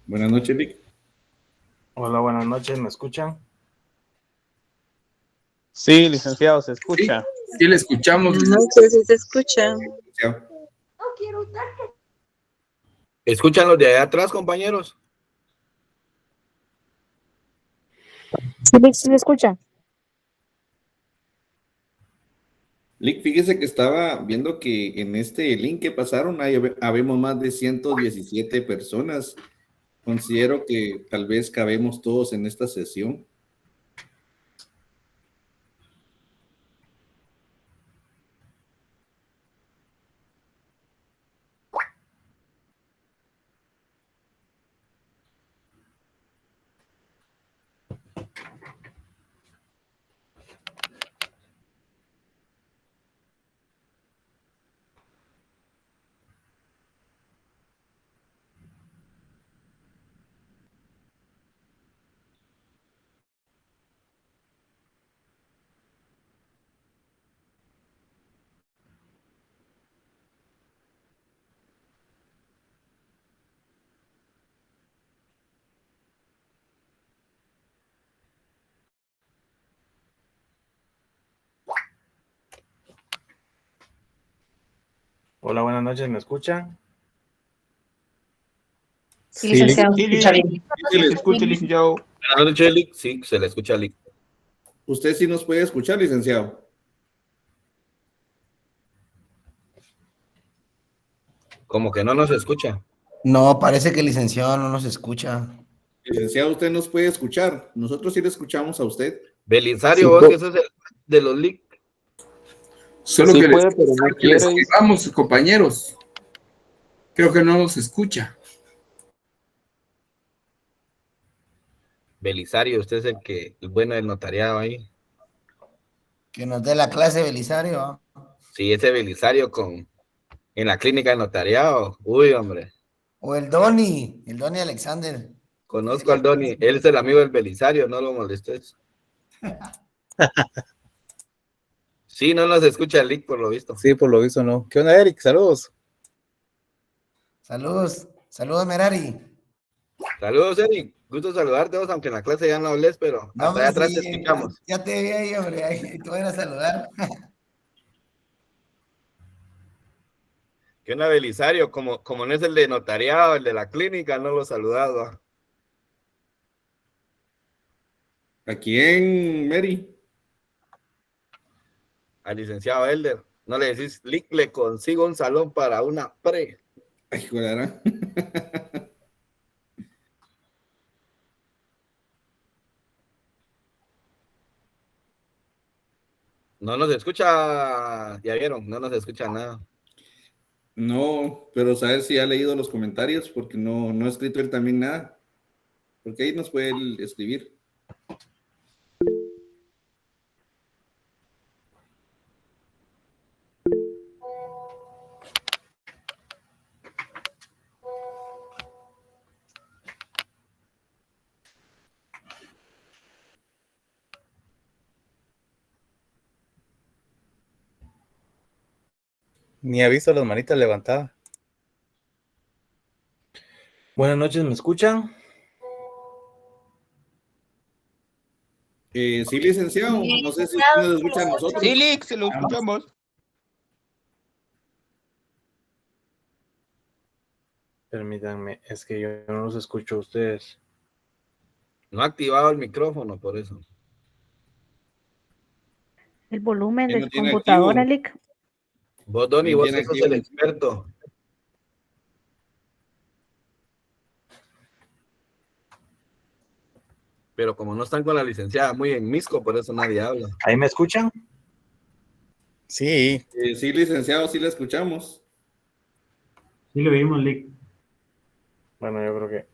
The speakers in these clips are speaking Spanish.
Buenas noches, Lick. Hola, buenas noches, ¿me escuchan? Sí, licenciado, se Sí, escucha. sí le escuchamos. No sé si se escucha. ¿Escuchan los de allá atrás, compañeros? Sí, sí se escucha. Lick, fíjese que estaba viendo que en este link que pasaron habemos más de 117 personas. Considero que tal vez cabemos todos en esta sesión. Hola, buenas noches, ¿me escuchan? Sí, Sí, licenciado, se sí, escucha bien. sí, se escucha, licenciado. Buenas noches, Lick. Sí, se le escucha a Lick. ¿Usted sí nos puede escuchar, licenciado? Como que no nos escucha. No, parece que el licenciado no nos escucha. Licenciado, usted nos puede escuchar. Nosotros sí le escuchamos a usted. Belisario, Sí, vos que sos el de los Lick. Solo sí que puede, pero no le quiere. escribamos, compañeros. Creo que no nos escucha. Belisario, usted es el bueno del notariado ahí. Que nos dé la clase, Belisario. ¿Ah? Sí, ese Belisario en la clínica de notariado. Uy, hombre. O el Doni Alexander. Conozco al Doni. Él es el amigo del Belisario, no lo molestes. Sí, no nos escucha el Lick, por lo visto. Sí, por lo visto no. ¿Qué onda, Eric? Saludos. Saludos, saludos, Merari. Saludos, Eric. Gusto saludarte vos, aunque en la clase ya no hables, pero No, hasta hombre, allá atrás te sí, escuchamos. ya te vi ahí, hombre, ahí te voy a ir a saludar. Que una Belisario, como no es el de notariado, el de la clínica, no lo he saludado. ¿A quién, Mary? Al licenciado Elder. No le decís, Lick, le consigo un salón para una pre. Ay, joder. No nos escucha, ya vieron, no nos escucha nada. No, pero saber si ha leído los comentarios, porque no ha escrito él también nada. Porque ahí nos puede él escribir. Ni ha visto las manitas levantadas. Buenas noches, ¿me escuchan? Sí, licenciado. No sé si usted nos escucha a Sí, nosotros. Lick, se lo escuchamos. Permítanme, es que yo no los escucho a ustedes. No ha activado el micrófono, por eso. El volumen ¿Quién de no su tiene computadora, activo? Lick. Vos, Donny, ¿Quién vos tiene que sos activo? el experto. Pero como no están con la licenciada muy en Misco, por eso nadie habla. ¿Ahí me escuchan? Sí, Sí, licenciado, sí le escuchamos. Sí, lo vimos, Lick. Bueno, yo creo que...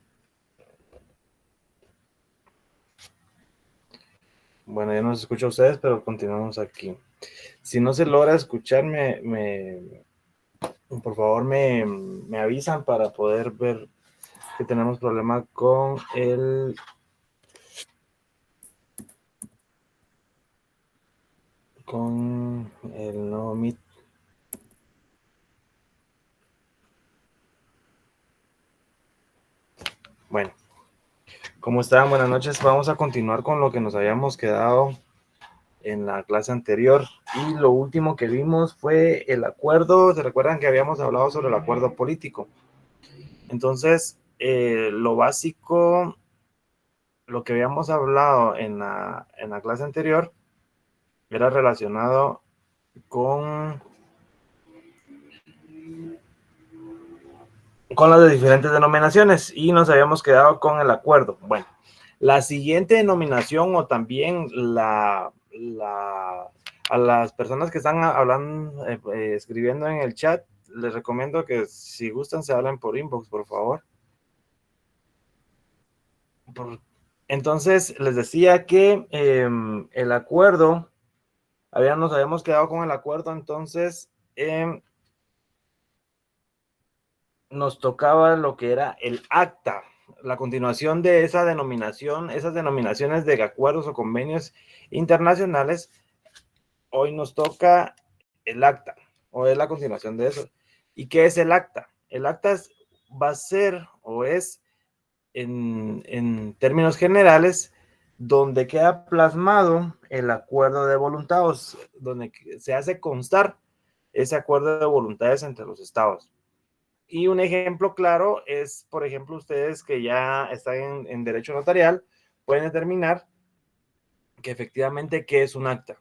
Bueno, ya nos escucho a ustedes, pero continuamos aquí. Si no se logra escucharme, por favor me avisan para poder ver que tenemos problema con el nuevo Meet. Bueno, ¿cómo están? Buenas noches. Vamos a continuar con lo que nos habíamos quedado en la clase anterior. Y lo último que vimos fue el acuerdo. ¿Se recuerdan que habíamos hablado sobre el acuerdo político? Entonces, lo básico, lo que habíamos hablado en la clase anterior era relacionado con las diferentes denominaciones y nos habíamos quedado con el acuerdo. Bueno, la siguiente denominación o también a las personas que están hablando, escribiendo en el chat, les recomiendo que si gustan se hablen por inbox, por favor. Entonces, les decía que el acuerdo, nos habíamos quedado con el acuerdo, entonces nos tocaba lo que era el acta, la continuación de esa denominación, esas denominaciones de acuerdos o convenios internacionales. Hoy nos toca el acta, o es la continuación de eso. ¿Y qué es el acta? El acta va a ser, o es, en términos generales, donde queda plasmado el acuerdo de voluntades, donde se hace constar ese acuerdo de voluntades entre los estados. Y un ejemplo claro es, por ejemplo, ustedes que ya están en derecho notarial, pueden determinar que efectivamente qué es un acta.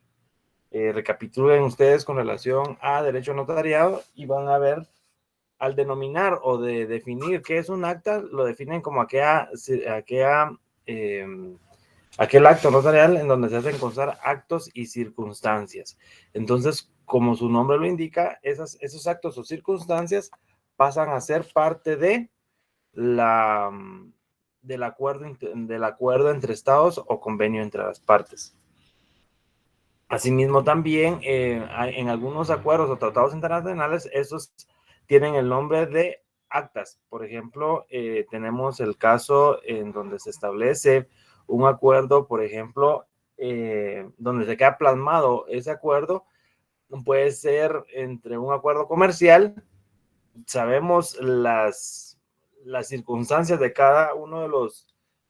Recapitulen ustedes con relación a derecho notariado y van a ver, al denominar o de definir qué es un acta, lo definen como aquel acto notarial en donde se hacen constar actos y circunstancias. Entonces, como su nombre lo indica, esos actos o circunstancias pasan a ser parte del acuerdo entre estados o convenio entre las partes. Asimismo, también en algunos acuerdos o tratados internacionales, esos tienen el nombre de actas. Por ejemplo, tenemos el caso en donde se establece un acuerdo, por ejemplo, donde se queda plasmado ese acuerdo, puede ser entre un acuerdo comercial. Sabemos las circunstancias de cada uno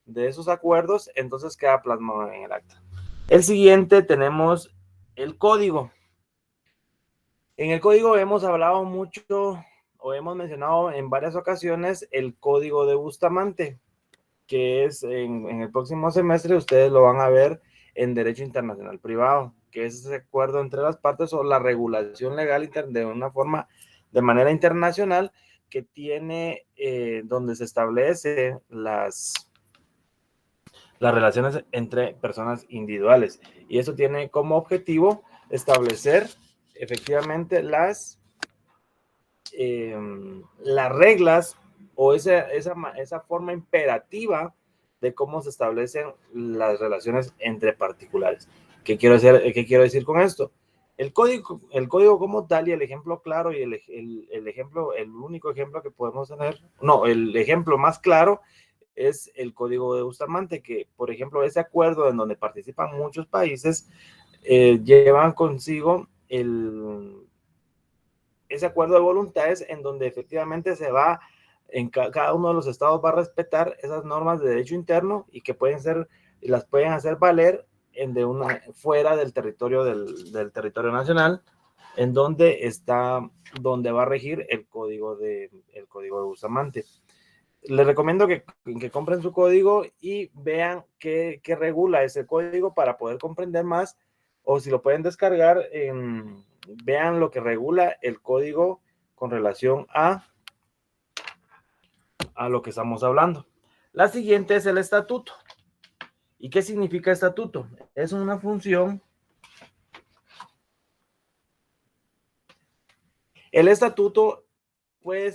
de esos acuerdos, entonces queda plasmado en el acta. El siguiente tenemos el código. En el código hemos hablado mucho o hemos mencionado en varias ocasiones el código de Bustamante, que es en el próximo semestre ustedes lo van a ver en Derecho Internacional Privado, que es ese acuerdo entre las partes o la regulación legal de manera internacional que tiene, donde se establece las relaciones entre personas individuales. Y eso tiene como objetivo establecer efectivamente las reglas o esa forma imperativa de cómo se establecen las relaciones entre particulares. ¿Qué quiero decir con esto? El código como tal y el ejemplo claro y el único ejemplo que podemos tener, el ejemplo más claro es el Código de Bustamante, que, por ejemplo, ese acuerdo en donde participan muchos países, llevan consigo ese acuerdo de voluntades en donde efectivamente cada uno de los estados va a respetar esas normas de derecho interno y que las pueden hacer valer fuera del territorio del territorio nacional, en donde va a regir el código de Bustamante. Les recomiendo que compren su código y vean qué regula ese código para poder comprender más, o si lo pueden descargar, vean lo que regula el código con relación a lo que estamos hablando. La siguiente es el estatuto. ¿Y qué significa estatuto? Es una función. El estatuto puede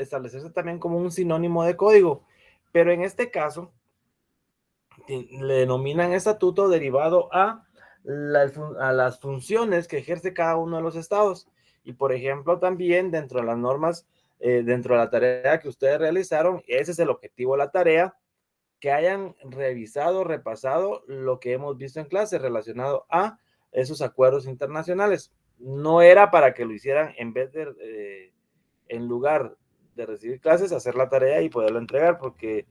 establecerse también como un sinónimo de código, pero en este caso le denominan estatuto derivado a las funciones que ejerce cada uno de los estados. Y por ejemplo, también dentro de las normas, dentro de la tarea que ustedes realizaron, ese es el objetivo de la tarea, que hayan revisado, repasado lo que hemos visto en clase relacionado a esos acuerdos internacionales. No era para que lo hicieran en lugar de recibir clases, hacer la tarea y poderlo entregar, porque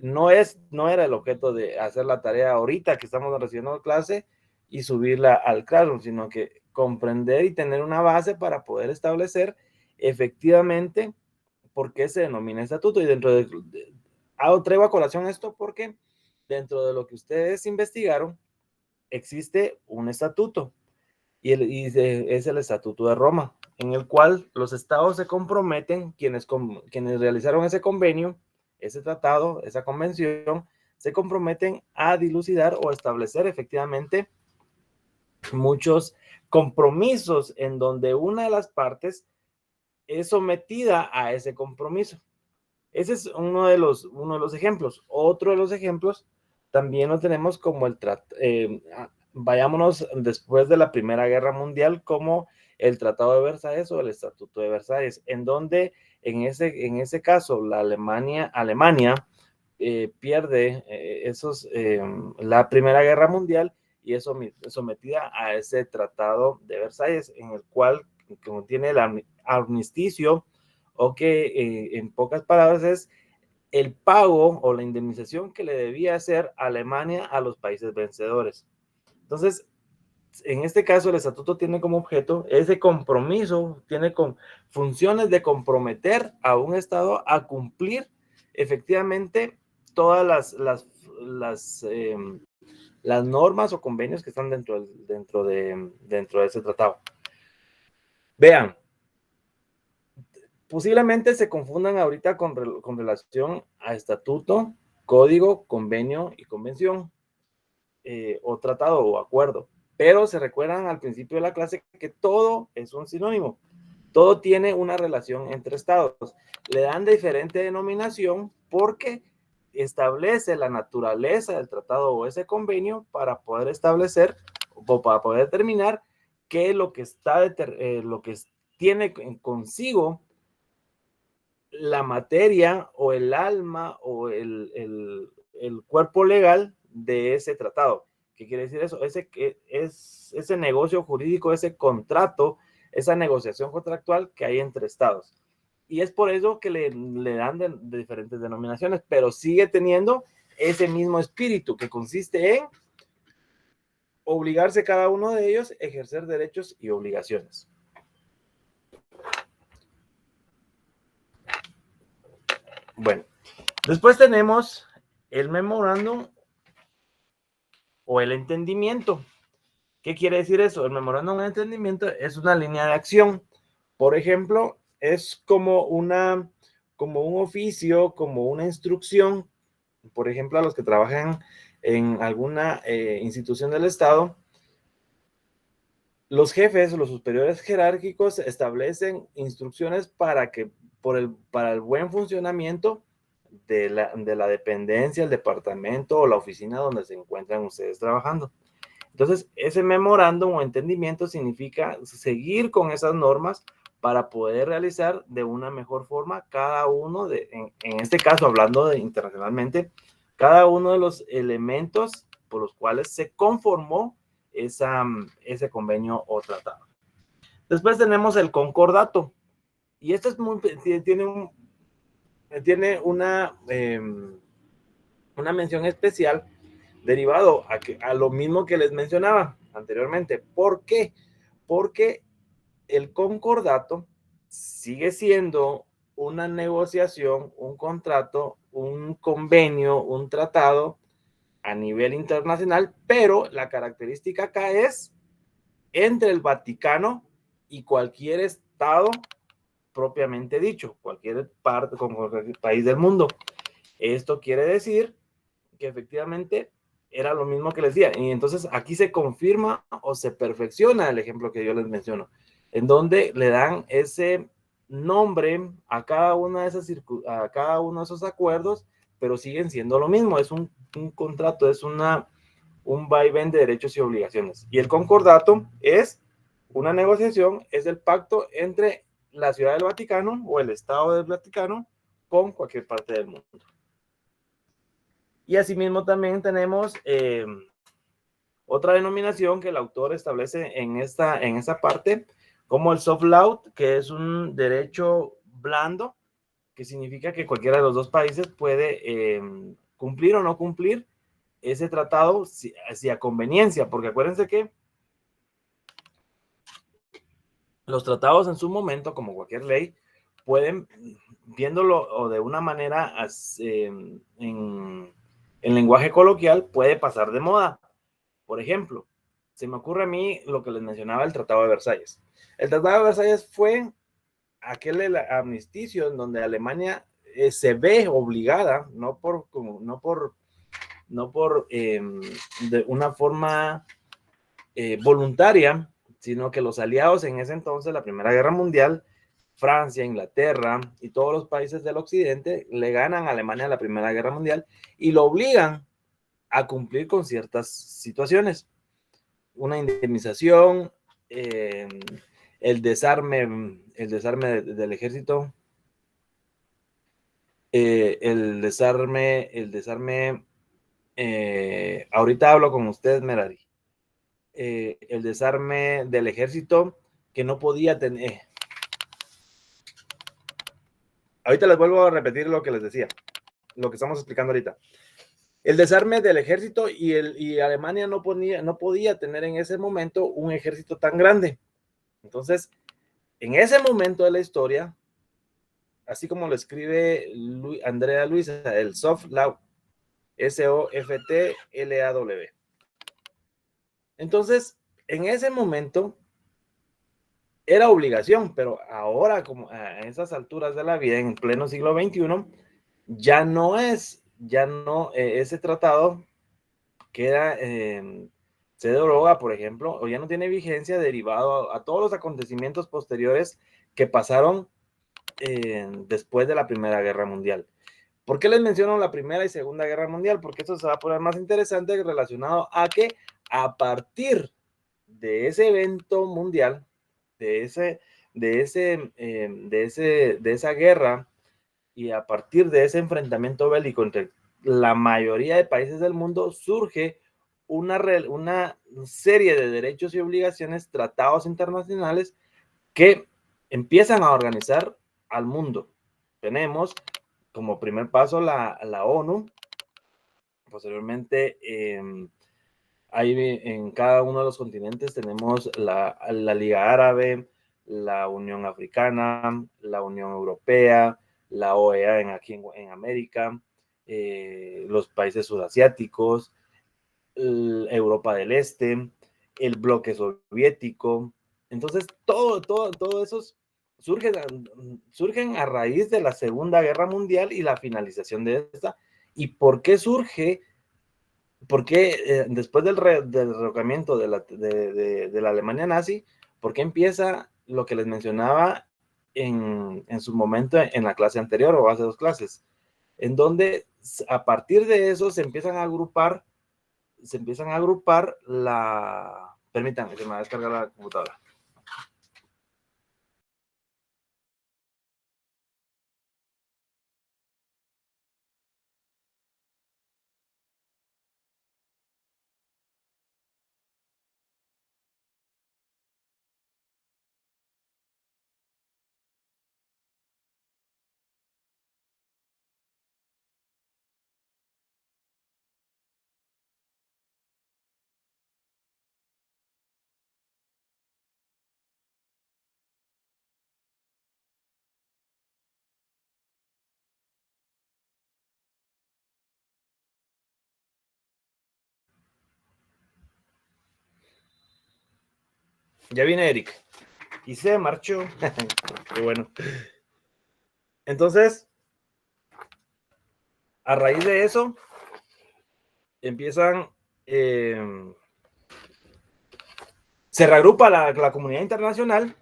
no era el objeto de hacer la tarea ahorita que estamos recibiendo clase y subirla al Classroom, sino que comprender y tener una base para poder establecer efectivamente por qué se denomina estatuto. Y traigo a colación esto porque dentro de lo que ustedes investigaron existe un estatuto y es el Estatuto de Roma, en el cual los estados se comprometen, quienes realizaron ese convenio, ese tratado, esa convención, se comprometen a dilucidar o establecer efectivamente muchos compromisos en donde una de las partes es sometida a ese compromiso. Ese es uno de los ejemplos. Otro de los ejemplos también lo tenemos como vayámonos después de la Primera Guerra Mundial, como el Tratado de Versalles o el Estatuto de Versalles, en donde en ese caso la Alemania pierde la Primera Guerra Mundial y es sometida a ese Tratado de Versalles, en el cual contiene el armisticio, o que en pocas palabras es el pago o la indemnización que le debía hacer Alemania a los países vencedores. Entonces, en este caso, el estatuto tiene como objeto ese compromiso, tiene funciones de comprometer a un Estado a cumplir efectivamente todas las normas o convenios que están dentro de ese tratado. Vean, posiblemente se confundan ahorita con relación a estatuto, código, convenio y convención, o tratado o acuerdo. Pero se recuerdan al principio de la clase que todo es un sinónimo. Todo tiene una relación entre estados. Le dan diferente denominación porque establece la naturaleza del tratado o ese convenio para poder establecer o para poder determinar qué es lo que tiene consigo la materia o el alma o el cuerpo legal de ese tratado. ¿Qué quiere decir eso? Ese negocio jurídico, ese contrato, esa negociación contractual que hay entre estados. Y es por eso que le dan de diferentes denominaciones, pero sigue teniendo ese mismo espíritu que consiste en obligarse cada uno de ellos a ejercer derechos y obligaciones. Bueno, después tenemos el memorándum o el entendimiento. ¿Qué quiere decir eso? El memorándum de entendimiento es una línea de acción. Por ejemplo, es como un oficio, como una instrucción. Por ejemplo, a los que trabajan en alguna institución del Estado, los jefes o los superiores jerárquicos establecen instrucciones para el buen funcionamiento de la dependencia, el departamento o la oficina donde se encuentran ustedes trabajando. Entonces, ese memorándum o entendimiento significa seguir con esas normas para poder realizar de una mejor forma cada uno en este caso, hablando internacionalmente, cada uno de los elementos por los cuales se conformó ese convenio o tratado. Después tenemos el concordato. Y esto tiene una mención especial derivado a lo mismo que les mencionaba anteriormente. ¿Por qué? Porque el concordato sigue siendo una negociación, un contrato, un convenio, un tratado a nivel internacional, pero la característica acá es entre el Vaticano y cualquier estado propiamente dicho, cualquier país del mundo. Esto quiere decir que efectivamente era lo mismo que les decía. Y entonces aquí se confirma o se perfecciona el ejemplo que yo les menciono, en donde le dan ese nombre a cada uno de esos acuerdos, pero siguen siendo lo mismo. Es un contrato, es un vaivén de derechos y obligaciones. Y el concordato es una negociación, es el pacto entre la Ciudad del Vaticano o el Estado del Vaticano con cualquier parte del mundo. Y asimismo también tenemos otra denominación que el autor establece en esta parte, como el soft law, que es un derecho blando, que significa que cualquiera de los dos países puede cumplir o no cumplir ese tratado si a conveniencia, porque acuérdense que los tratados en su momento, como cualquier ley, pueden, viéndolo o de una manera en lenguaje coloquial, puede pasar de moda. Por ejemplo, se me ocurre a mí lo que les mencionaba el Tratado de Versalles. El Tratado de Versalles fue aquel armisticio en donde Alemania se ve obligada, no por de una forma voluntaria, sino que los aliados en ese entonces, la Primera Guerra Mundial, Francia, Inglaterra y todos los países del occidente le ganan a Alemania la Primera Guerra Mundial y lo obligan a cumplir con ciertas situaciones. Una indemnización, el desarme del ejército, ahorita hablo con usted, Merari, el desarme del ejército que no podía tener. Ahorita les vuelvo a repetir lo que les decía, lo que estamos explicando ahorita. El desarme del ejército y Alemania no podía tener en ese momento un ejército tan grande. Entonces, en ese momento de la historia, así como lo escribe Andrea Luisa, el soft law, SOFTLAW. Entonces, en ese momento era obligación, pero ahora, como a esas alturas de la vida, en pleno siglo XXI, ya no, ese tratado queda, se deroga, por ejemplo, o ya no tiene vigencia derivado a todos los acontecimientos posteriores que pasaron después de la Primera Guerra Mundial. ¿Por qué les menciono la Primera y Segunda Guerra Mundial? Porque esto se va a poner más interesante relacionado a que a partir de ese evento mundial, de esa guerra y a partir de ese enfrentamiento bélico entre la mayoría de países del mundo, surge una serie de derechos y obligaciones, tratados internacionales que empiezan a organizar al mundo. Tenemos como primer paso la ONU, posteriormente ahí en cada uno de los continentes tenemos la Liga Árabe, la Unión Africana, la Unión Europea, la OEA aquí en América, los países sudasiáticos, Europa del Este, el bloque soviético. Entonces, todo esos surgen a raíz de la Segunda Guerra Mundial y la finalización de esta. ¿Y por qué surge? Porque después del derrocamiento de la Alemania nazi, ¿por qué empieza lo que les mencionaba en su momento en la clase anterior o hace 2 clases? En donde a partir de eso se empiezan a agrupar la... Permítanme, que me va a descargar la computadora. Ya viene Eric. Y se marchó. Qué bueno. Entonces, a raíz de eso, empiezan... se reagrupa la comunidad internacional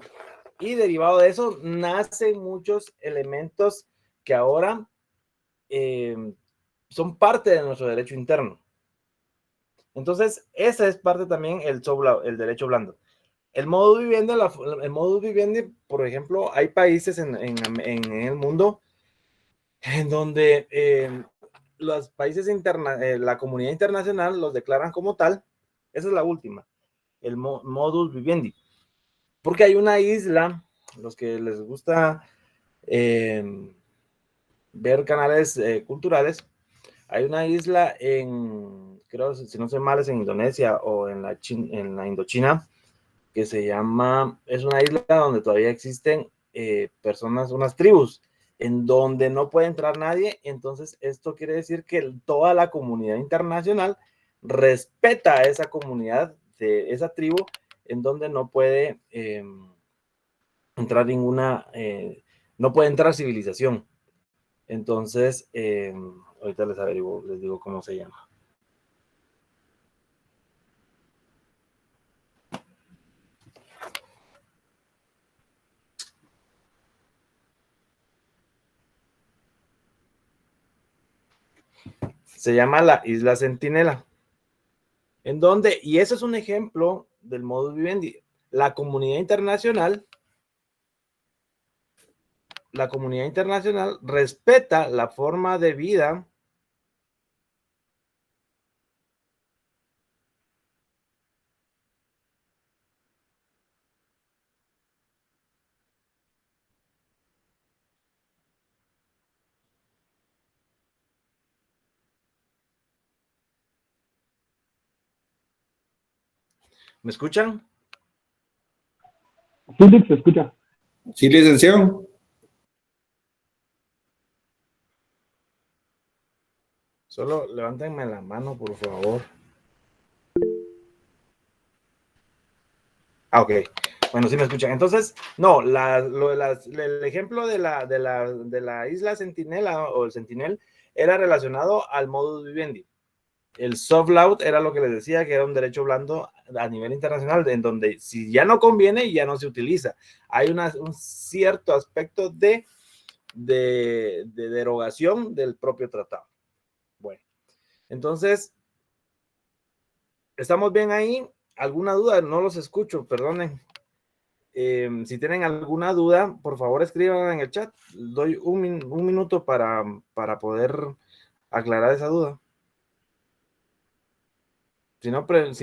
y derivado de eso nacen muchos elementos que ahora son parte de nuestro derecho interno. Entonces, esa es parte también el derecho blando. El modus vivendi, por ejemplo, hay países en el mundo en donde los países la comunidad internacional los declaran como tal. Esa es la última, el modus vivendi. Porque hay una isla, los que les gusta ver canales culturales. Hay una isla creo, si no soy mal, es en Indonesia o en la Indochina, que se llama, es una isla donde todavía existen personas, unas tribus, en donde no puede entrar nadie. Entonces esto quiere decir que toda la comunidad internacional respeta a esa comunidad de esa tribu, en donde no puede entrar no puede entrar civilización. Entonces, ahorita les digo cómo se llama. Se llama la Isla Centinela. En donde, y ese es un ejemplo del modus vivendi, la comunidad internacional respeta la forma de vida ¿Me escuchan? Sí, Lick, se escucha. Sí, licenciado. Solo levántenme la mano, por favor. Ah, ok. Bueno, sí me escuchan. Entonces, no, el ejemplo de la isla Centinela o el Sentinel era relacionado al modus vivendi. El soft law era lo que les decía, que era un derecho blando a nivel internacional, en donde si ya no conviene, ya no se utiliza. Hay un cierto aspecto de derogación del propio tratado. Bueno, entonces, ¿estamos bien ahí? ¿Alguna duda? No los escucho, perdonen. Si tienen alguna duda, por favor escriban en el chat. Doy un minuto para poder aclarar esa duda. Si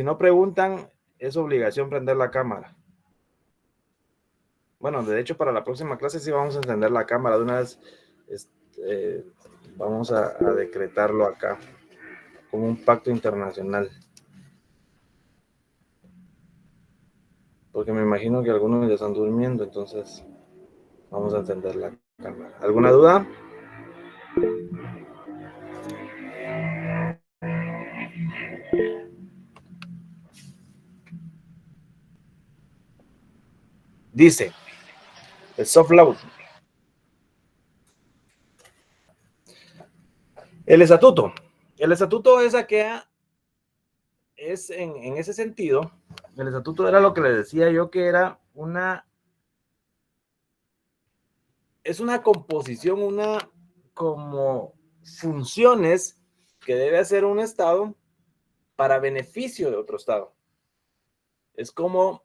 no preguntan, es obligación prender la cámara. Bueno, de hecho, para la próxima clase sí vamos a encender la cámara. De una vez vamos a decretarlo acá como un pacto internacional. Porque me imagino que algunos ya están durmiendo, entonces vamos a encender la cámara. ¿Alguna duda? Dice, el soft law. El estatuto. El estatuto es en ese sentido, el estatuto era lo que les decía yo, que era es una composición, como funciones que debe hacer un Estado para beneficio de otro Estado. Es como,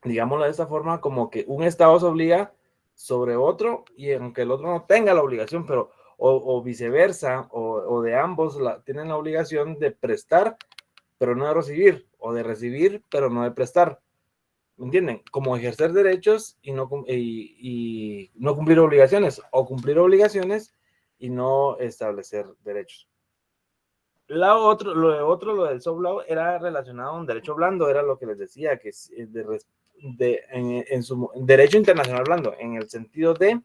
digámoslo de esta forma, como que un Estado se obliga sobre otro, y aunque el otro no tenga la obligación, pero o viceversa, o de ambos tienen la obligación de prestar, pero no de recibir, o de recibir, pero no de prestar. ¿Me entienden? Como ejercer derechos y no cumplir obligaciones, o cumplir obligaciones y no establecer derechos. Lo del soft law era relacionado a un derecho blando, era lo que les decía, que es en su derecho internacional blando, en el sentido de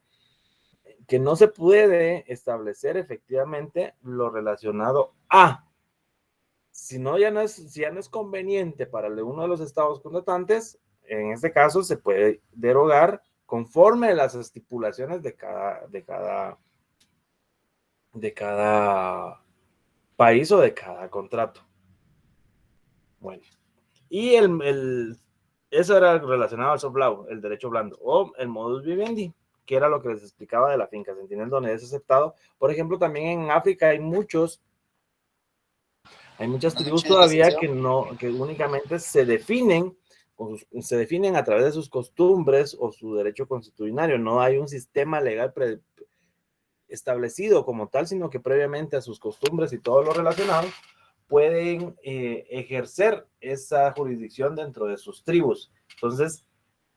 que no se puede establecer efectivamente lo relacionado a, si ya no es conveniente para uno de los estados contratantes, en este caso se puede derogar conforme a las estipulaciones de cada país o de cada contrato. Bueno, y eso era relacionado al soft law, el derecho blando, o el modus vivendi, que era lo que les explicaba de la finca Sentinel, donde es aceptado. Por ejemplo, también en África hay muchas tribus todavía que únicamente se definen a través de sus costumbres o su derecho constitucionario. No hay un sistema legal establecido como tal, sino que previamente a sus costumbres y todo lo relacionado pueden ejercer esa jurisdicción dentro de sus tribus. Entonces,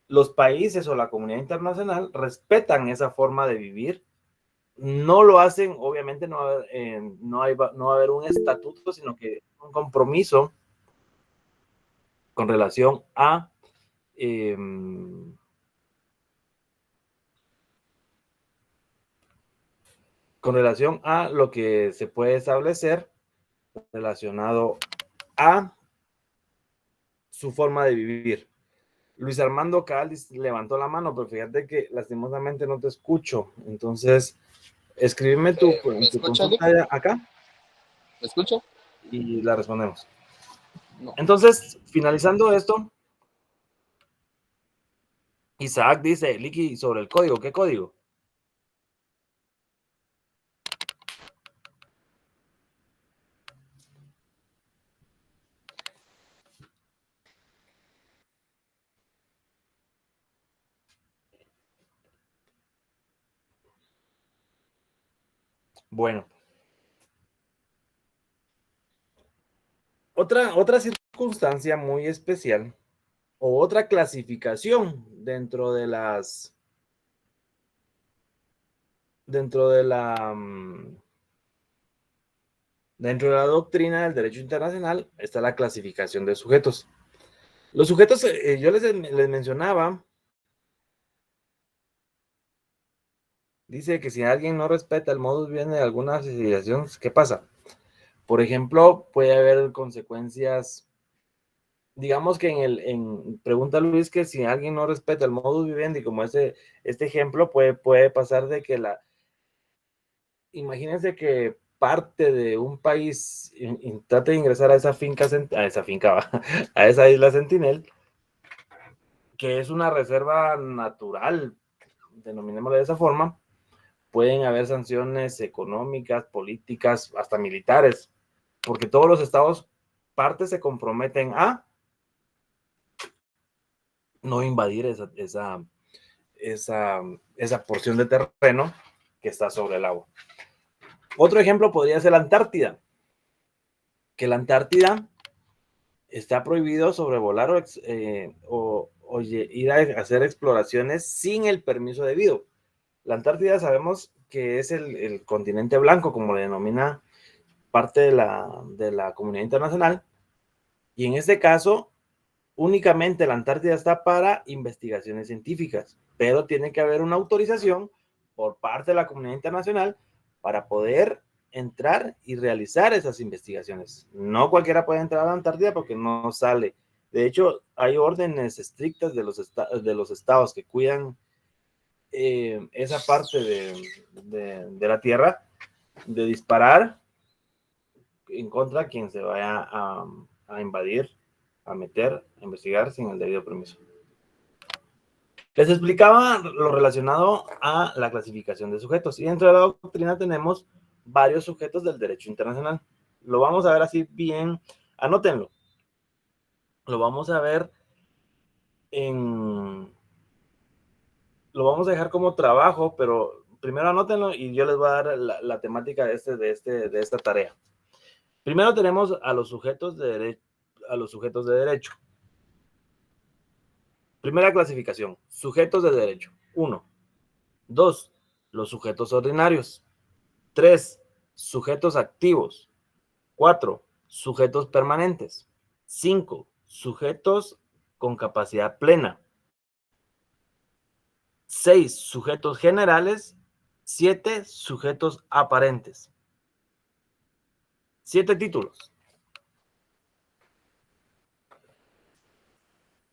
los países o la comunidad internacional respetan esa forma de vivir. No lo hacen, obviamente no va a haber un estatuto, sino que un compromiso con relación a lo que se puede establecer relacionado a su forma de vivir. Luis Armando Cabal levantó la mano, pero fíjate que lastimosamente no te escucho. Entonces, escríbeme tu consulta acá. ¿Me escucha? Y la respondemos. No. Entonces, finalizando esto, Isaac dice, Licky, sobre el código, ¿qué código? Bueno. Otra circunstancia muy especial o otra clasificación dentro de la doctrina del derecho internacional está la clasificación de sujetos. Los sujetos, yo les mencionaba, dice que si alguien no respeta el modus vivendi de alguna civilización, ¿qué pasa? Por ejemplo, puede haber consecuencias, digamos que pregunta Luis que si alguien no respeta el modus vivendi, como este ejemplo, puede pasar de que imagínense que parte de un país trate de ingresar a esa isla Sentinel, que es una reserva natural, denominémosla de esa forma. Pueden haber sanciones económicas, políticas, hasta militares, porque todos los estados partes se comprometen a no invadir esa porción de terreno que está sobre el agua. Otro ejemplo podría ser la Antártida, que la Antártida está prohibido sobrevolar o ir a hacer exploraciones sin el permiso debido. La Antártida sabemos que es el continente blanco, como le denomina parte de la comunidad internacional, y en este caso únicamente la Antártida está para investigaciones científicas, pero tiene que haber una autorización por parte de la comunidad internacional para poder entrar y realizar esas investigaciones. No cualquiera puede entrar a la Antártida porque no sale. De hecho, hay órdenes estrictas de los estados que cuidan esa parte de la Tierra, de disparar en contra de quien se vaya a invadir, a meter, a investigar sin el debido permiso. Les explicaba lo relacionado a la clasificación de sujetos. Y dentro de la doctrina tenemos varios sujetos del derecho internacional. Lo vamos a ver así bien, anótenlo. Lo vamos a ver lo vamos a dejar como trabajo, pero primero anótenlo y yo les voy a dar la temática de esta tarea. Primero tenemos a los sujetos de derecho. Primera clasificación, sujetos de derecho. 1. 2. Los sujetos ordinarios. 3. Sujetos activos. 4. Sujetos permanentes. 5. Sujetos con capacidad plena. 6. Sujetos generales. 7. Sujetos aparentes. 7 títulos.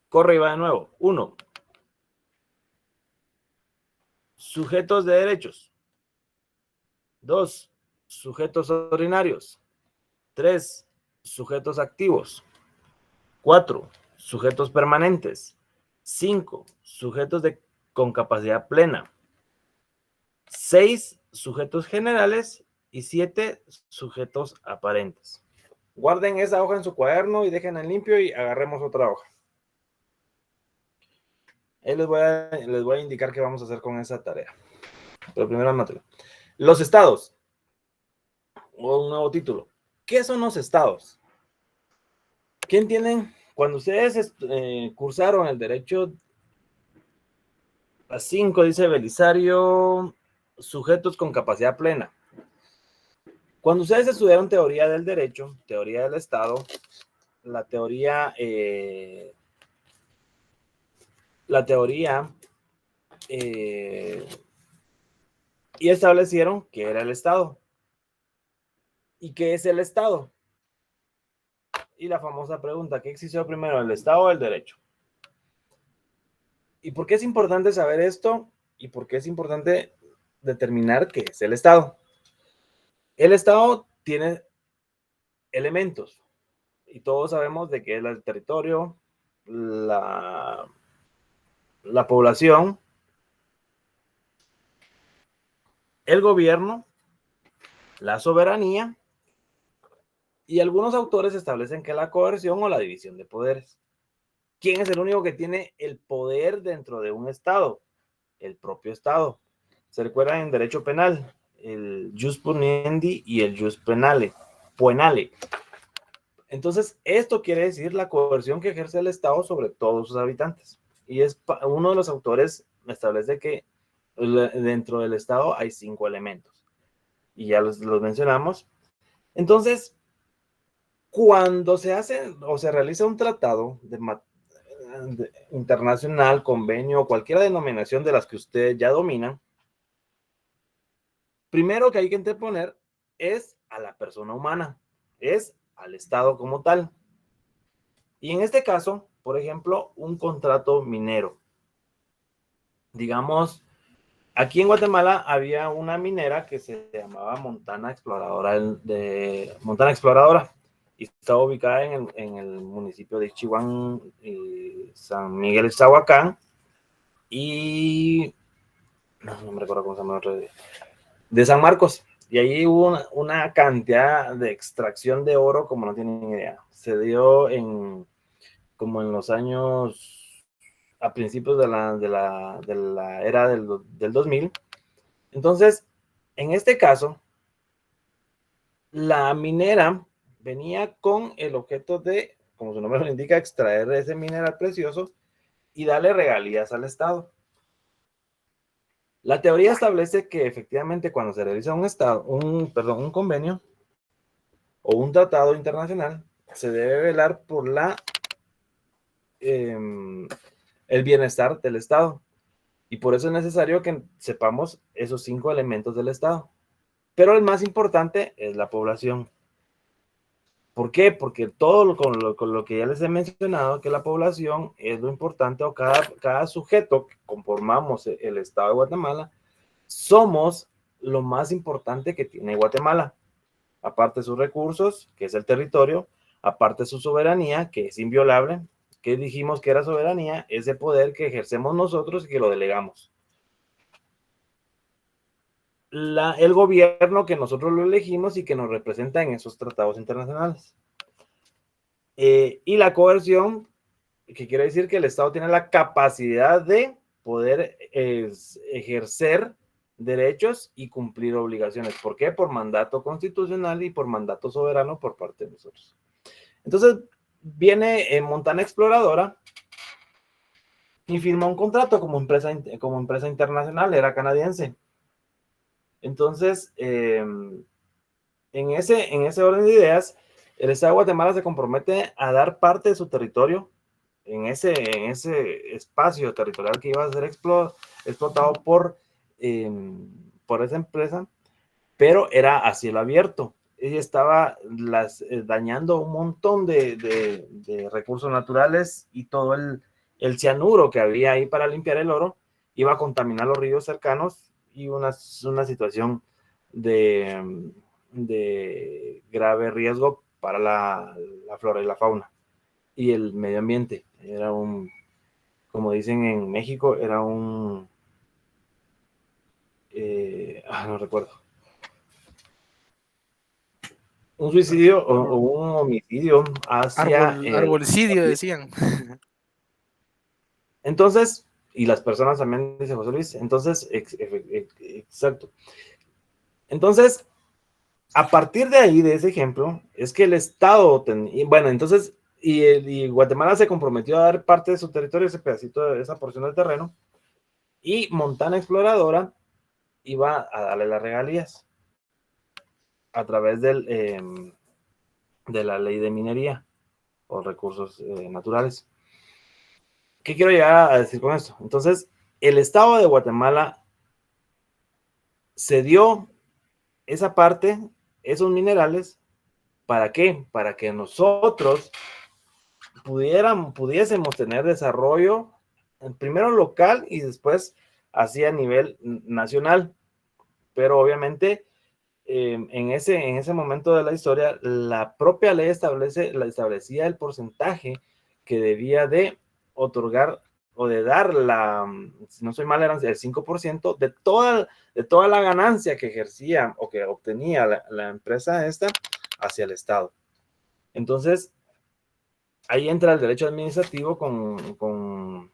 Corre y va de nuevo. 1. Sujetos de derechos. 2. Sujetos ordinarios. 3. Sujetos activos. 4. Sujetos permanentes. 5. Sujetos con capacidad plena. 6. Sujetos generales. Y 7. Sujetos aparentes. Guarden esa hoja en su cuaderno y déjenla en limpio y agarremos otra hoja. Ahí les voy a indicar qué vamos a hacer con esa tarea. Pero primero anótelo. Los estados. O un nuevo título. ¿Qué son los estados? ¿Qué entienden? Cuando ustedes cursaron el derecho 5 dice Belisario, sujetos con capacidad plena. Cuando ustedes estudiaron teoría del derecho, teoría del Estado, la teoría y establecieron qué era el Estado. ¿Y qué es el Estado? Y la famosa pregunta, ¿qué existió primero, el Estado o el derecho? ¿Y por qué es importante saber esto? ¿Y por qué es importante determinar qué es el Estado? El Estado tiene elementos y todos sabemos de qué es el territorio, la población, el gobierno, la soberanía, y algunos autores establecen que la coerción o la división de poderes. ¿Quién es el único que tiene el poder dentro de un Estado? El propio Estado. ¿Se recuerdan en derecho penal? El jus puniendi y el jus penale. Entonces, esto quiere decir la coerción que ejerce el Estado sobre todos sus habitantes. Y uno de los autores establece que dentro del Estado hay 5 elementos. Y ya los mencionamos. Entonces, cuando se hace o se realiza un tratado internacional, convenio, cualquier denominación de las que ustedes ya dominan, primero que hay que interponer es a la persona humana, es al Estado como tal. Y en este caso, por ejemplo, un contrato minero. Digamos, aquí en Guatemala había una minera que se llamaba Montana Exploradora, y estaba ubicada en el municipio de Chihuahua, San Miguel Zahuacán, y no me recuerdo cómo se llama otro, de San Marcos. Y ahí hubo una cantidad de extracción de oro como no tienen idea. Se dio como en los años, a principios de la era del 2000. Entonces, en este caso, la minera venía con el objeto de, como su nombre lo indica, extraer ese mineral precioso y darle regalías al Estado. La teoría establece que efectivamente cuando se realiza un convenio o un tratado internacional, se debe velar por el bienestar del Estado. Y por eso es necesario que sepamos esos 5 elementos del Estado. Pero el más importante es la población. ¿Por qué? Porque todo con lo que ya les he mencionado, que la población es lo importante, o cada sujeto que conformamos el Estado de Guatemala, somos lo más importante que tiene Guatemala. Aparte de sus recursos, que es el territorio, aparte de su soberanía, que es inviolable. ¿Qué dijimos que era soberanía? Ese poder que ejercemos nosotros y que lo delegamos. El gobierno que nosotros lo elegimos y que nos representa en esos tratados internacionales. Y la coerción, que quiere decir que el Estado tiene la capacidad de poder ejercer derechos y cumplir obligaciones. ¿Por qué? Por mandato constitucional y por mandato soberano por parte de nosotros. Entonces, viene Montana Exploradora y firma un contrato como empresa internacional, era canadiense. Entonces, en ese orden de ideas, el Estado de Guatemala se compromete a dar parte de su territorio en ese espacio territorial que iba a ser explotado por esa empresa, pero era a cielo abierto. Ella estaba dañando un montón de recursos naturales, y todo el cianuro que había ahí para limpiar el oro iba a contaminar los ríos cercanos, y una situación de grave riesgo para la flora y la fauna y el medio ambiente. Era como dicen en México, era no recuerdo, un suicidio o un homicidio hacia arbolicidio, decían. Entonces, y las personas también, dice José Luis. Entonces, exacto. Entonces, a partir de ahí, de ese ejemplo, es que el Estado, bueno, entonces, y Guatemala se comprometió a dar parte de su territorio, ese pedacito, esa porción del terreno, Y Montana Exploradora iba a darle las regalías a través de la ley de minería o recursos naturales. ¿Qué quiero llegar a decir con esto? Entonces, el Estado de Guatemala cedió esa parte, esos minerales, ¿para qué? Para que nosotros pudiésemos tener desarrollo, primero local y después así a nivel nacional. Pero obviamente en ese momento de la historia, la propia ley establecía el porcentaje que debía de otorgar o de dar si no soy mal, eran el 5% de toda la ganancia que ejercía o que obtenía la empresa esta hacia el Estado. Entonces, ahí entra el derecho administrativo con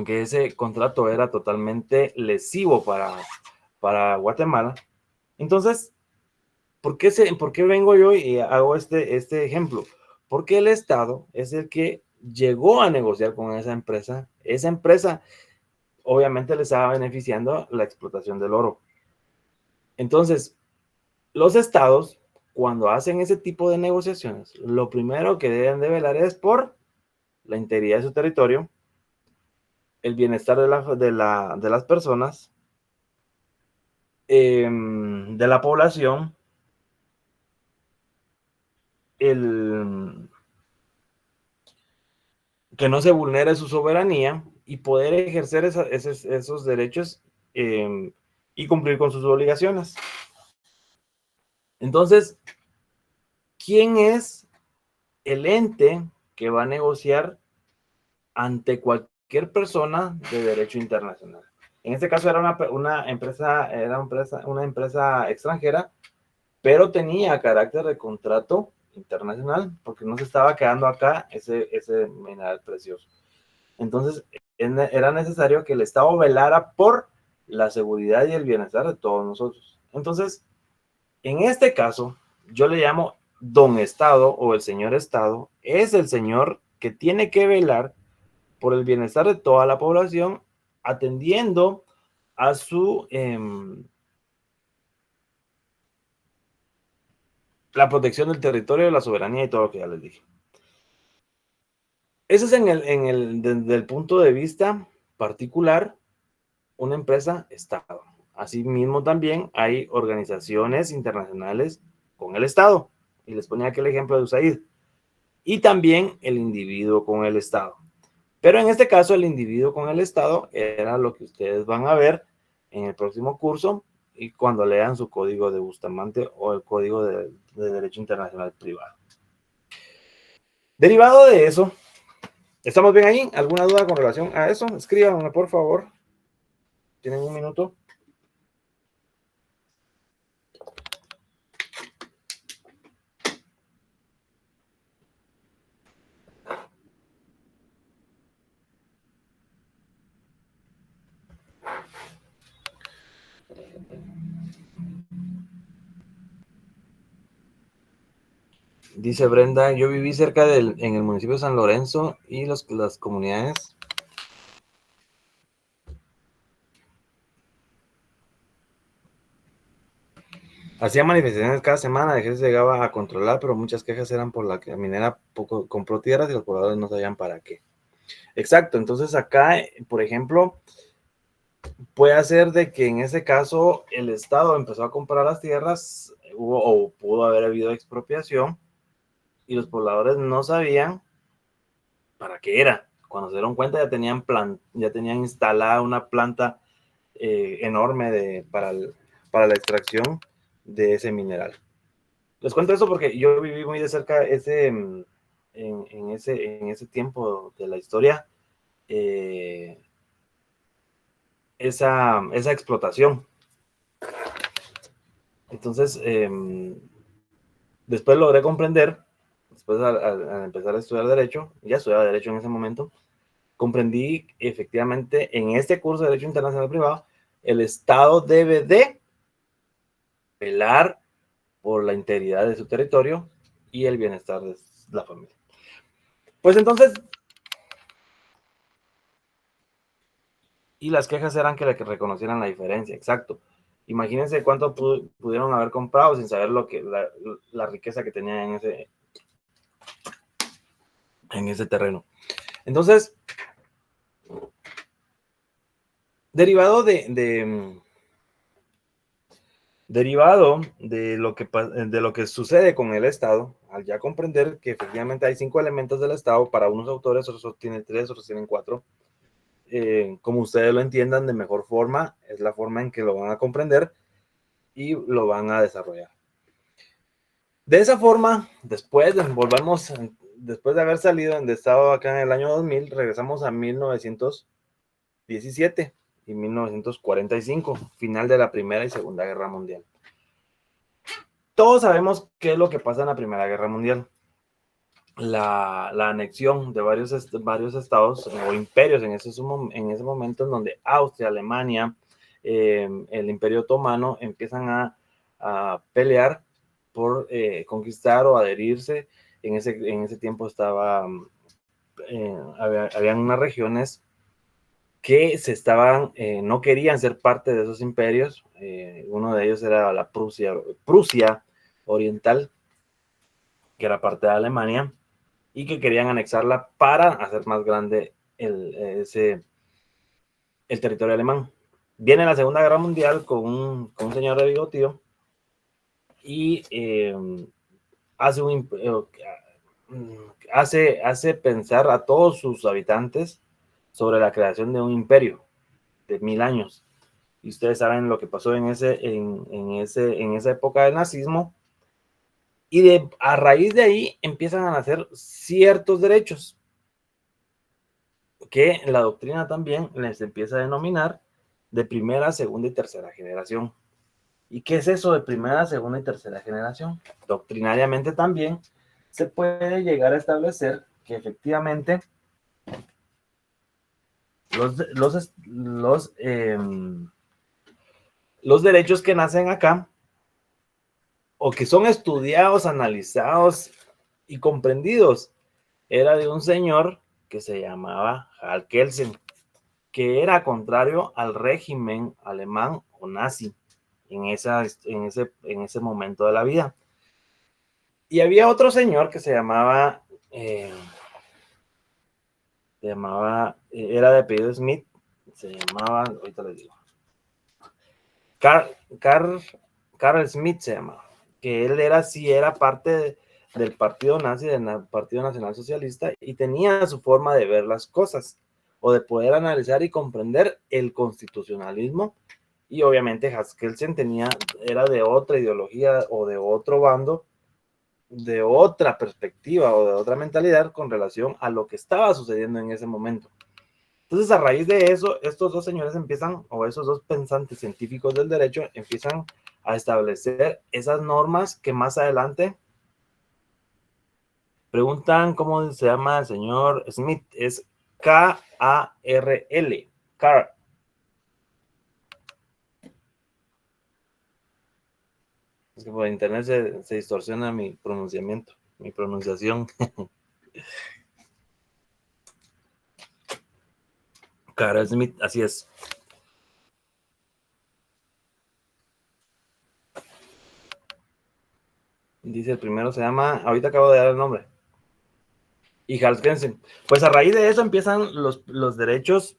que ese contrato era totalmente lesivo para Guatemala. Entonces, ¿por qué vengo yo y hago este ejemplo? Porque el Estado es el que llegó a negociar con esa empresa. Esa empresa obviamente le estaba beneficiando la explotación del oro. Entonces, los estados, cuando hacen ese tipo de negociaciones, lo primero que deben de velar es por la integridad de su territorio, el bienestar de las personas, de la población, que no se vulnere su soberanía y poder ejercer esos derechos y cumplir con sus obligaciones. Entonces, ¿quién es el ente que va a negociar ante cualquier persona de derecho internacional? En este caso era una empresa extranjera, pero tenía carácter de contrato internacional porque no se estaba quedando acá ese mineral precioso. Entonces, era necesario que el Estado velara por la seguridad y el bienestar de todos nosotros. Entonces, en este caso, yo le llamo don Estado o el señor Estado, es el señor que tiene que velar por el bienestar de toda la población, atendiendo a la protección del territorio, la soberanía y todo lo que ya les dije. Eso es desde el punto de vista particular, una empresa Estado. Asimismo también hay organizaciones internacionales con el Estado. Y les ponía aquel ejemplo de USAID. Y también el individuo con el Estado. Pero en este caso el individuo con el Estado era lo que ustedes van a ver en el próximo curso y cuando lean su código de Bustamante o el código de Derecho Internacional Privado. Derivado de eso, ¿estamos bien ahí? ¿Alguna duda con relación a eso? Escríbanme, por favor. ¿Tienen un minuto? Dice Brenda, yo viví cerca en el municipio de San Lorenzo y las comunidades. Hacía manifestaciones cada semana, el ejército llegaba a controlar, pero muchas quejas eran por la que la minera poco compró tierras y los pobladores no sabían para qué. Exacto, entonces acá, por ejemplo, puede ser de que en ese caso el Estado empezó a comprar las tierras o pudo haber habido expropiación y los pobladores no sabían para qué era. Cuando se dieron cuenta ya tenían instalada una planta enorme para la extracción de ese mineral. Les cuento eso porque yo viví muy de cerca en ese tiempo de la historia esa explotación. Entonces, después logré comprender, después al empezar a estudiar Derecho, ya estudiaba Derecho en ese momento, comprendí efectivamente en este curso de Derecho Internacional Privado, el Estado debe de velar por la integridad de su territorio y el bienestar de la familia. Pues entonces, y las quejas eran que reconocieran la diferencia, exacto. Imagínense cuánto pudieron haber comprado sin saber lo que la riqueza que tenían en ese terreno. Entonces, derivado de lo que sucede con el Estado, al ya comprender que efectivamente hay 5 elementos del Estado, para unos autores, otros tienen 3, otros tienen 4, como ustedes lo entiendan de mejor forma, es la forma en que lo van a comprender y lo van a desarrollar. De esa forma, después de haber salido de Estado acá en el año 2000, regresamos a 1917 y 1945, final de la Primera y Segunda Guerra Mundial. Todos sabemos qué es lo que pasa en la Primera Guerra Mundial. La anexión de varios estados o imperios en ese momento, en donde Austria, Alemania, el Imperio Otomano empiezan a pelear por conquistar o adherirse. En ese tiempo habían unas regiones que no querían ser parte de esos imperios. Uno de ellos era la Prusia Oriental, que era parte de Alemania, y que querían anexarla para hacer más grande el territorio alemán. Viene la Segunda Guerra Mundial con un señor de bigotío y hace pensar a todos sus habitantes sobre la creación de un imperio de 1000 años. Y ustedes saben lo que pasó en esa época del nazismo. Y a raíz de ahí empiezan a nacer ciertos derechos que la doctrina también les empieza a denominar de primera, segunda y tercera generación. ¿Y qué es eso de primera, segunda y tercera generación? Doctrinariamente también se puede llegar a establecer que efectivamente los derechos que nacen acá o que son estudiados, analizados y comprendidos era de un señor que se llamaba Hal Kelsen, que era contrario al régimen alemán o nazi en ese momento de la vida. Y había otro señor que era de apellido Smith, ahorita les digo, Carl Smith se llamaba, que él era parte del partido nazi, del Partido Nacional Socialista, y tenía su forma de ver las cosas, o de poder analizar y comprender el constitucionalismo. Y obviamente Kelsen era de otra ideología o de otro bando, de otra perspectiva o de otra mentalidad con relación a lo que estaba sucediendo en ese momento. Entonces, a raíz de eso, estos dos señores esos dos pensantes científicos del derecho empiezan a establecer esas normas que más adelante preguntan cómo se llama el señor Smith. Es K-A-R-L. Carl. Es que por internet se distorsiona mi pronunciación. Carl Smith, así es. Dice el primero se llama, ahorita acabo de dar el nombre. Y Hal Kelsen. Pues a raíz de eso empiezan los derechos,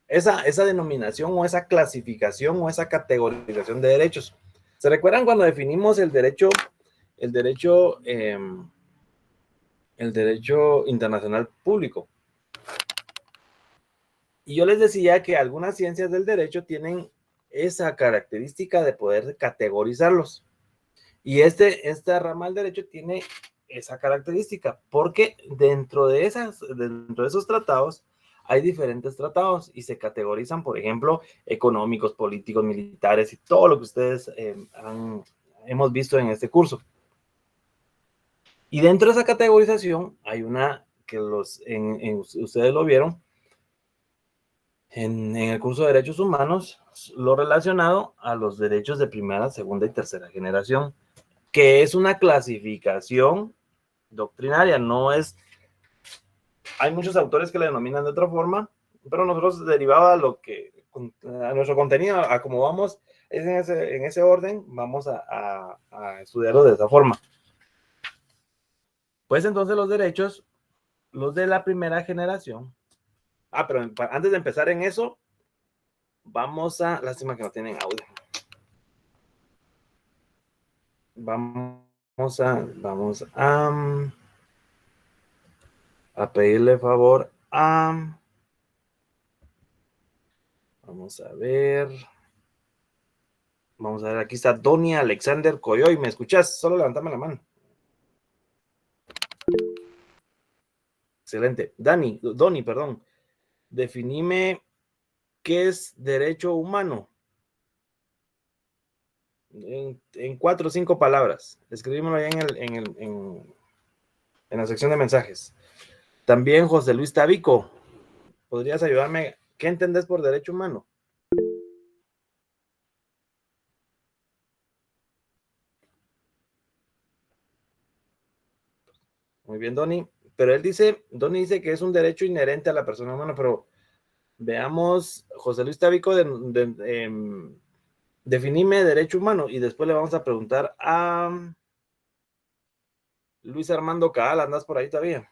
esa denominación o esa clasificación o esa categorización de derechos. ¿Se recuerdan cuando definimos el derecho internacional público? Y yo les decía que algunas ciencias del derecho tienen esa característica de poder categorizarlos. Y esta rama del derecho tiene esa característica, porque dentro de esos tratados hay diferentes tratados y se categorizan, por ejemplo, económicos, políticos, militares y todo lo que ustedes hemos visto en este curso. Y dentro de esa categorización hay una que ustedes lo vieron en el curso de Derechos Humanos, lo relacionado a los derechos de primera, segunda y tercera generación, que es una clasificación doctrinaria, hay muchos autores que la denominan de otra forma, pero nosotros, derivado a lo que a nuestro contenido, a cómo vamos, es en ese orden, vamos a estudiarlo de esa forma. Pues entonces los derechos, los de la primera generación. Pero antes de empezar en eso, vamos a... Lástima que no tienen audio. Vamos a pedirle favor a... Vamos a ver, aquí está Donny Alexander Coyoy, ¿me escuchas? Solo levántame la mano. Excelente. Donny, perdón. Definime qué es derecho humano. En 4 o 5 palabras. Escribímoslo ahí en la sección de mensajes. También José Luis Tabico, ¿podrías ayudarme? ¿Qué entendés por derecho humano? Muy bien, Donny. Pero Donny dice que es un derecho inherente a la persona humana, pero veamos, José Luis Tabico, definime derecho humano y después le vamos a preguntar a Luis Armando Caal, ¿andas por ahí todavía?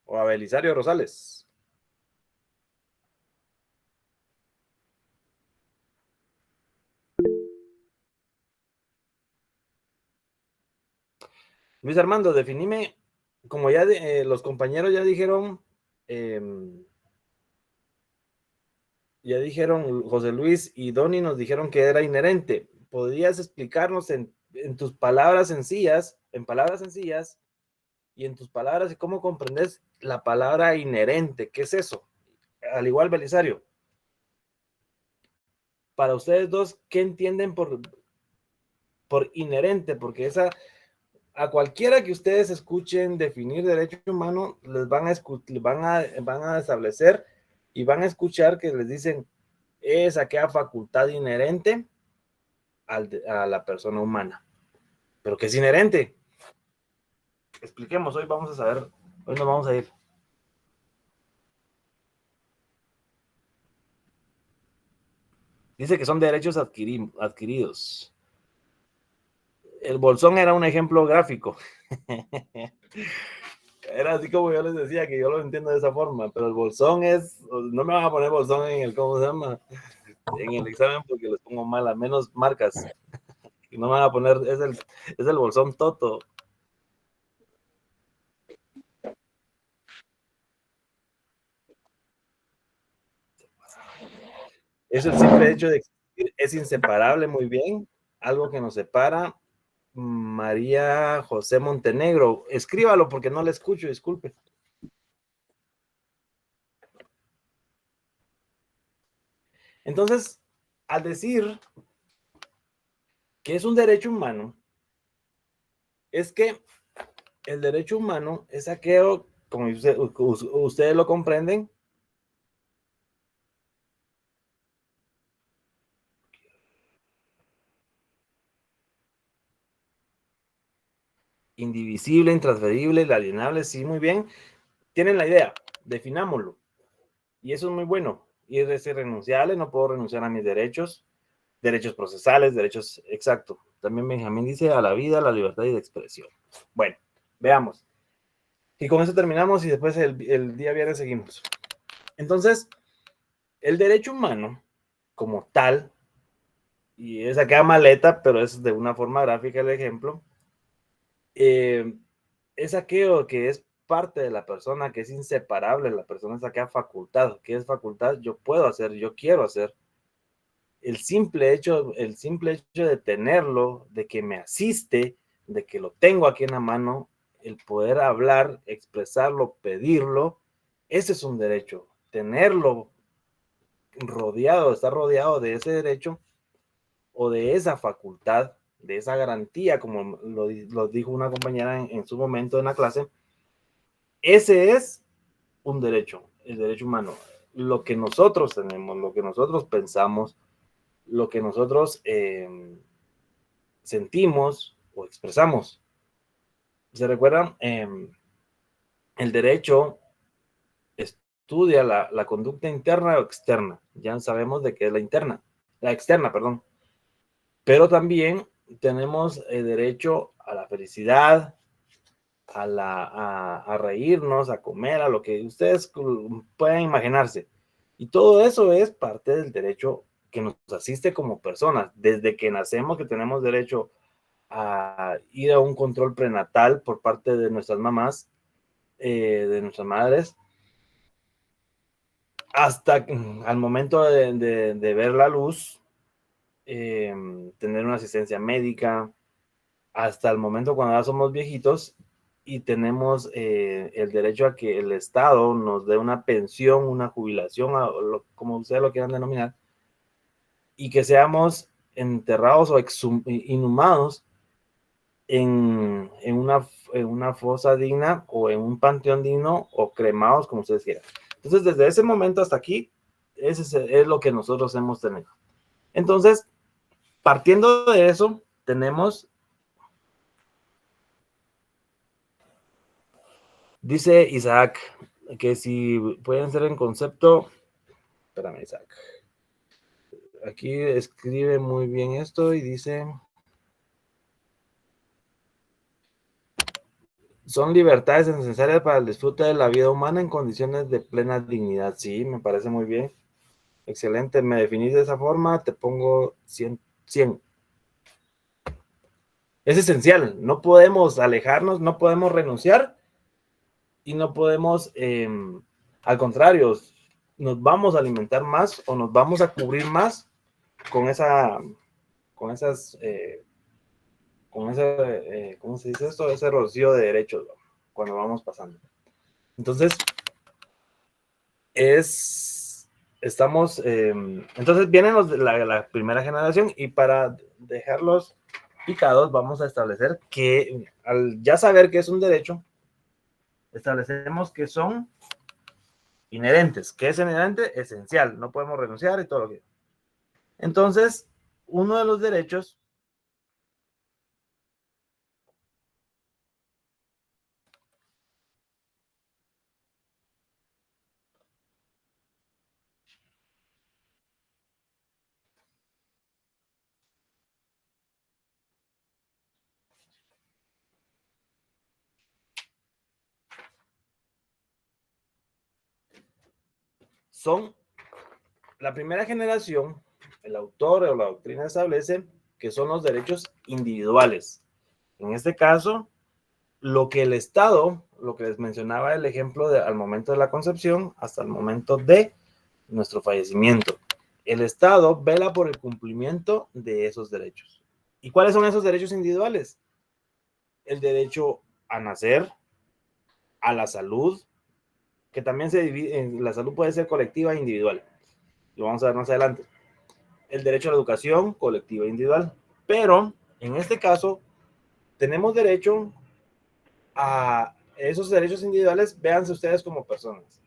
O a Belisario Rosales. Luis Armando, definime, como ya los compañeros ya dijeron, José Luis y Donny nos dijeron que era inherente. ¿Podrías explicarnos en tus palabras sencillas, y en tus palabras, cómo comprendes la palabra inherente? ¿Qué es eso? Al igual, Belisario, para ustedes dos, ¿qué entienden por inherente? Porque a cualquiera que ustedes escuchen definir derecho humano, les van a establecer y van a escuchar que les dicen es aquella facultad inherente a la persona humana. ¿Pero qué es inherente? Expliquemos, hoy nos vamos a ir. Dice que son derechos adquiridos. El bolsón era un ejemplo gráfico. Era así como yo les decía, que yo lo entiendo de esa forma, pero el bolsón no me van a poner bolsón ¿cómo se llama? En el examen porque les pongo mal, a menos marcas. Y no me van a poner, es el bolsón Toto. Es el simple hecho de existir, es inseparable, muy bien. Algo que nos separa. María José Montenegro, escríbalo porque no le escucho, disculpe. Entonces, al decir que es un derecho humano, es que el derecho humano es aquello, como ustedes lo comprenden, indivisible, intransferible, inalienable, sí, muy bien. Tienen la idea, definámoslo. Y eso es muy bueno. Y es irrenunciable, no puedo renunciar a mis derechos procesales, derechos, exacto. También Benjamín dice a la vida, a la libertad y de expresión. Bueno, veamos. Y con eso terminamos y después el día viernes seguimos. Entonces, el derecho humano, como tal, y esa queda maleta, pero es de una forma gráfica el ejemplo, es aquello que es parte de la persona, que es inseparable. La persona es aquella facultad. ¿Qué es facultad? Yo puedo hacer, yo quiero hacer. El simple hecho de tenerlo, de que me asiste, de que lo tengo aquí en la mano, el poder hablar, expresarlo, pedirlo, ese es un derecho. Tenerlo estar rodeado de ese derecho o de esa facultad, de esa garantía, como lo dijo una compañera en su momento en la clase, ese es un derecho, el derecho humano. Lo que nosotros tenemos, lo que nosotros pensamos, lo que nosotros sentimos o expresamos, ¿Se recuerdan? El derecho estudia la conducta interna o externa. Ya sabemos de qué es la externa, perdón. Pero también tenemos el derecho a la felicidad, a reírnos, a comer, a lo que ustedes puedan imaginarse. Y todo eso es parte del derecho que nos asiste como personas. Desde que nacemos que tenemos derecho a ir a un control prenatal por parte de nuestras mamás, de nuestras madres, hasta al momento de ver la luz, tener una asistencia médica, hasta el momento cuando ya somos viejitos y tenemos el derecho a que el Estado nos dé una pensión, una jubilación, como ustedes lo quieran denominar, y que seamos enterrados o inhumados en una fosa digna o en un panteón digno o cremados, como ustedes quieran. Entonces, desde ese momento hasta aquí, ese es lo que nosotros hemos tenido. Entonces, partiendo de eso, tenemos, dice Isaac, que si pueden ser en concepto, espérame, Isaac. Aquí escribe muy bien esto y dice, son libertades necesarias para el disfrute de la vida humana en condiciones de plena dignidad. Sí, me parece muy bien. Excelente, me definís de esa forma, te pongo 100. Es esencial, no podemos alejarnos, no podemos renunciar y no podemos, al contrario, nos vamos a alimentar más o nos vamos a cubrir más con ¿cómo se dice esto? Ese rocío de derechos, ¿no? Cuando vamos pasando. Entonces, entonces vienen la primera generación y para dejarlos picados vamos a establecer que al ya saber que es un derecho, establecemos que son inherentes. ¿Qué es inherente? Esencial, no podemos renunciar y todo lo que... Entonces, uno de los derechos son la primera generación, el autor o la doctrina establece que son los derechos individuales. En este caso, lo que el Estado, lo que les mencionaba el ejemplo al momento de la concepción hasta el momento de nuestro fallecimiento. El Estado vela por el cumplimiento de esos derechos. ¿Y cuáles son esos derechos individuales? El derecho a nacer, a la salud, que también se divide, la salud puede ser colectiva e individual. Lo vamos a ver más adelante. El derecho a la educación, colectiva e individual. Pero, en este caso, tenemos derecho a esos derechos individuales, véanse ustedes como personas.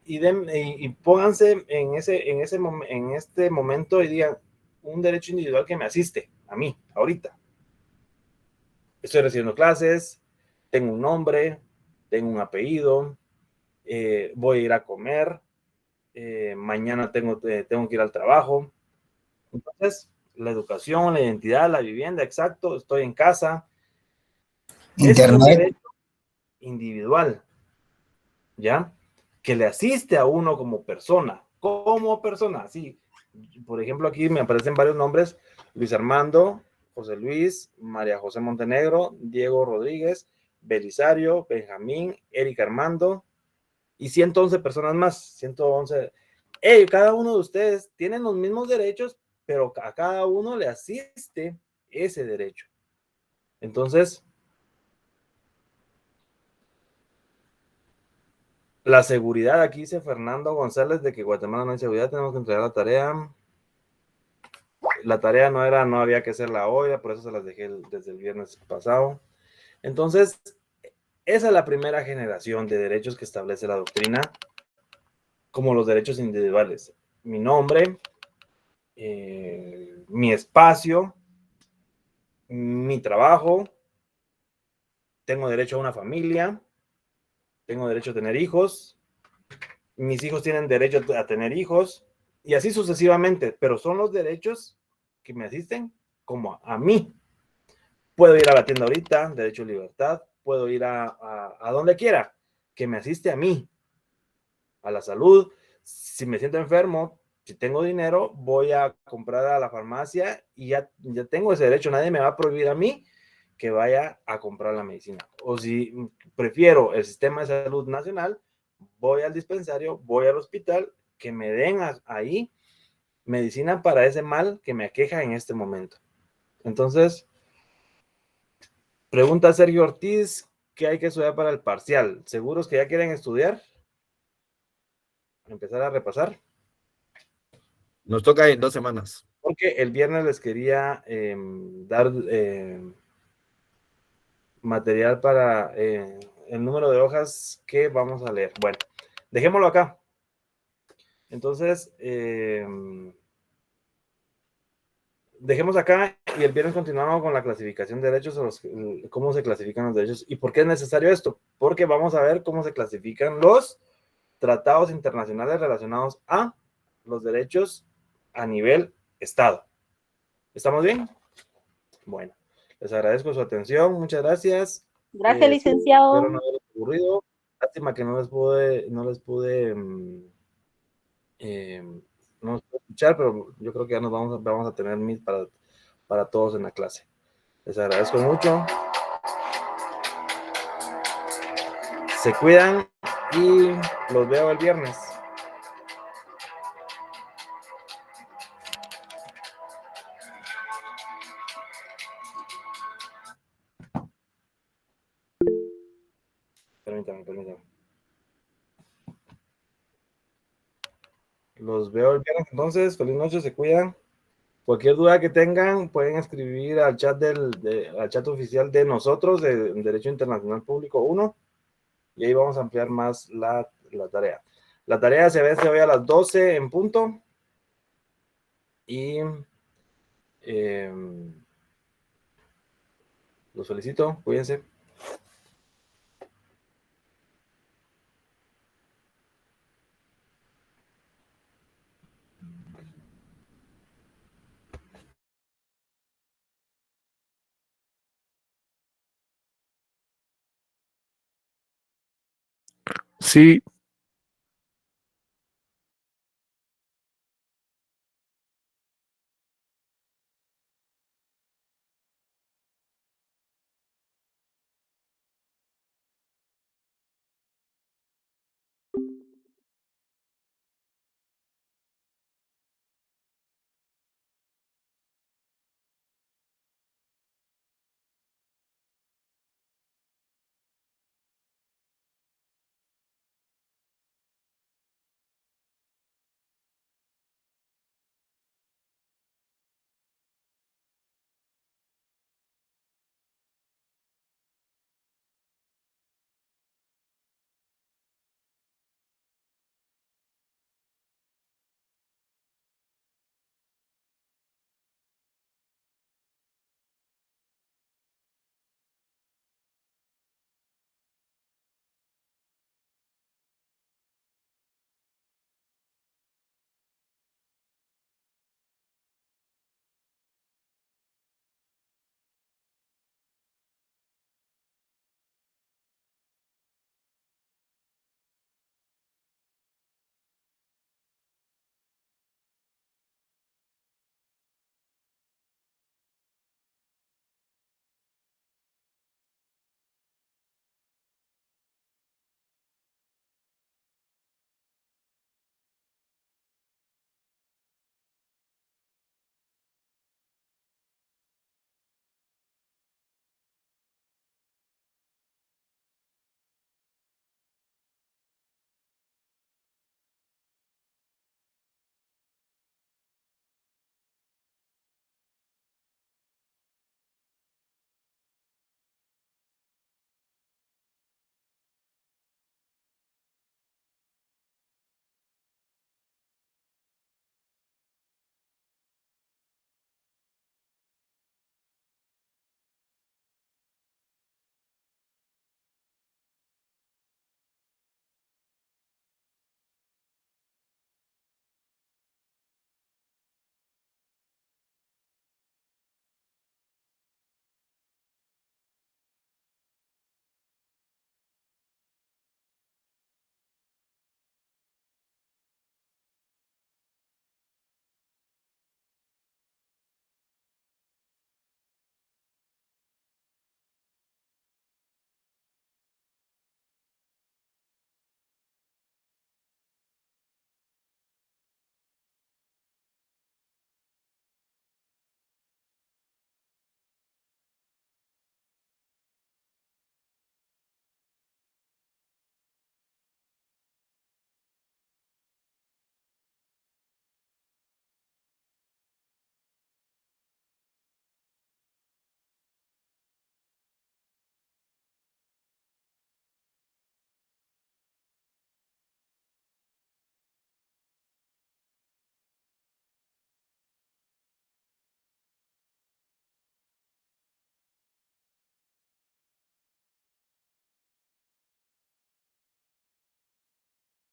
Y pónganse en este momento y digan, un derecho individual que me asiste, a mí, ahorita. Estoy recibiendo clases, tengo un nombre, tengo un apellido, voy a ir a comer, mañana tengo que ir al trabajo. Entonces, la educación, la identidad, la vivienda, exacto, estoy en casa. Ese es un derecho individual, ¿ya? Que le asiste a uno como persona, sí. Por ejemplo, aquí me aparecen varios nombres: Luis Armando, José Luis, María José Montenegro, Diego Rodríguez, Belisario, Benjamín, Eric Armando y 111 personas más, 111. Cada uno de ustedes tienen los mismos derechos, pero a cada uno le asiste ese derecho. Entonces, la seguridad, aquí dice Fernando González de que Guatemala no hay seguridad, tenemos que entregar la tarea. La tarea no había que hacerla hoy, por eso se las dejé desde el viernes pasado. Entonces, esa es la primera generación de derechos que establece la doctrina, como los derechos individuales. Mi nombre, mi espacio, mi trabajo, tengo derecho a una familia, tengo derecho a tener hijos, mis hijos tienen derecho a tener hijos, y así sucesivamente, pero son los derechos que me asisten como a mí. Puedo ir a la tienda ahorita, derecho a libertad, puedo ir a donde quiera, que me asiste a mí, a la salud. Si me siento enfermo, si tengo dinero, voy a comprar a la farmacia y ya tengo ese derecho. Nadie me va a prohibir a mí que vaya a comprar la medicina. O si prefiero el sistema de salud nacional, voy al dispensario, voy al hospital, que me den ahí medicina para ese mal que me aqueja en este momento. Entonces, pregunta Sergio Ortiz, ¿qué hay que estudiar para el parcial? ¿Seguros que ya quieren estudiar? Empezar a repasar. Nos toca en 2 semanas. Porque el viernes les quería dar material para el número de hojas que vamos a leer. Bueno, dejémoslo acá. Entonces, dejemos acá y el viernes continuamos con la clasificación de derechos, cómo se clasifican los derechos. ¿Y por qué es necesario esto? Porque vamos a ver cómo se clasifican los tratados internacionales relacionados a los derechos a nivel Estado. ¿Estamos bien? Bueno, les agradezco su atención. Muchas gracias. Gracias, licenciado. Espero no haberles aburrido. Lástima que no les pude no les pude escuchar, pero yo creo que ya nos vamos a tener Meet para todos en la clase. Les agradezco mucho. Se cuidan y los veo el viernes. Permítame. Los veo el viernes entonces. Feliz noche, se cuidan. Cualquier duda que tengan, pueden escribir al chat al chat oficial de nosotros, de Derecho Internacional Público 1, y ahí vamos a ampliar más la tarea. La tarea se vence hoy a las 12 en punto, y los felicito, cuídense. Sí,